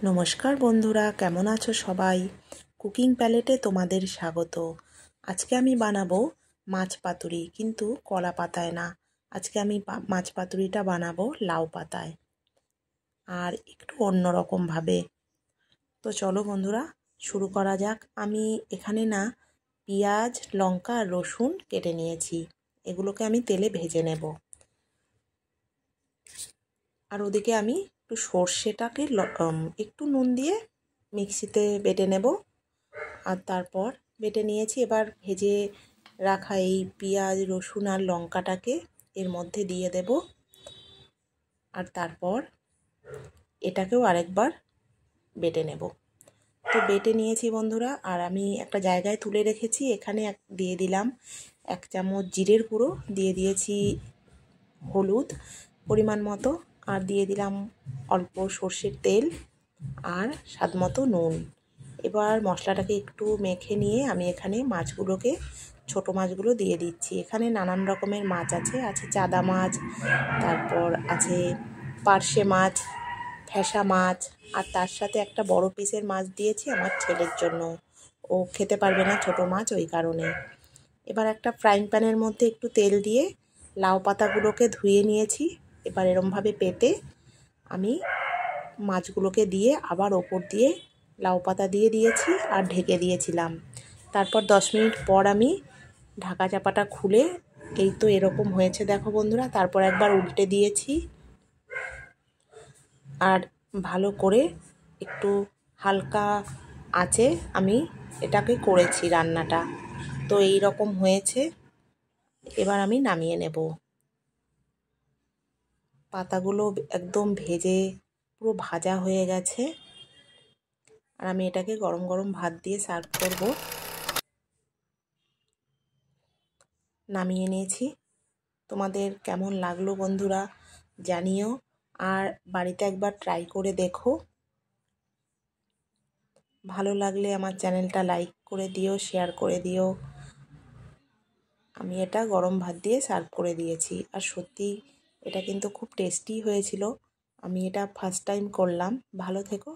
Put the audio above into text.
নমস্কার বন্ধুরা, কেমন আছো সবাই? কুকিং প্যালেটে তোমাদের স্বাগত। আজকে আমি বানাবো মাছ পাতুরি, কিন্তু কলা পাতায় না। আজকে আমি মাছ পাতুরিটা বানাবো লাউ পাতায়, আর একটু অন্যরকম ভাবে। তো চলো বন্ধুরা, শুরু করা যাক। আমি এখানে পেঁয়াজ, লঙ্কা আর রসুন কেটে নিয়েছি। এগুলোকে আমি তেলে ভেজে নেব। আর ওদিকে আমি একটু সর্ষেটাকে একটু নুন দিয়ে মিক্সিতে বেটে নেব। আর তারপর বেটে নিয়েছি। এবার ভেজে রাখা এই পেঁয়াজ, রসুন আর লঙ্কাটাকে এর মধ্যে দিয়ে দেব। আর তারপর এটাকেও আরেকবার বেটে নেব। তো বেটে নিয়েছি বন্ধুরা, আর আমি একটা জায়গায় তুলে রেখেছি। এখানে দিয়ে দিলাম 1 চামচ জিরের গুঁড়ো, দিয়ে দিয়েছি হলুদ পরিমাণ মতো, আর দিয়ে দিলাম অল্প সর্ষের তেল আর স্বাদ মতো নুন। এবার মশলাটাকে একটু মেখে নিয়ে আমি এখানে মাছগুলোকে, ছোট মাছগুলো দিয়ে দিচ্ছি। এখানে নানান রকমের মাছ আছে চাদা মাছ, তারপর আছে পার্শে মাছ, ফ্যাসা মাছ, আর তার সাথে একটা বড় পিসের মাছ দিয়েছি আমার ছেলের জন্য। ও খেতে পারবে না ছোট মাছ, ওই কারণে। এবার একটা ফ্রাইং প্যানের মধ্যে একটু তেল দিয়ে লাউ পাতাগুলোকে ধুয়ে নিয়েছি। এবার এরমভাবে পেতে আমি মাছগুলোকে দিয়ে আবার ওপর দিয়ে লাউ পাতা দিয়ে দিয়েছি আর ঢেকে দিয়েছিলাম। তারপর 10 মিনিট পর আমি ঢাকা চাপাটা খুলে, এই তো এরকম হয়েছে দেখো বন্ধুরা। তারপর একবার উল্টে দিয়েছি, আর ভালো করে একটু হালকা আঁচে আমি এটাকে করেছি রান্নাটা। তো এই রকম হয়েছে। এবার আমি নামিয়ে নেব। পাতাগুলো একদম ভেজে পুরো ভাজা হয়ে গেছে। আর আমি এটাকে গরম গরম ভাত দিয়ে সার্ভ করব। নামিয়ে নিয়েছি। তোমাদের কেমন লাগলো বন্ধুরা জানিও, আর বাড়িতে একবার ট্রাই করে দেখো। ভালো লাগলে আমার চ্যানেলটা লাইক করে দিও, শেয়ার করে দিও। আমি এটা গরম ভাত দিয়ে সার্ভ করে দিয়েছি, আর সত্যি এটা কিন্তু খুব টেস্টি হয়েছিল। আমি এটা ফার্স্ট টাইম করলাম। ভালো থেকো।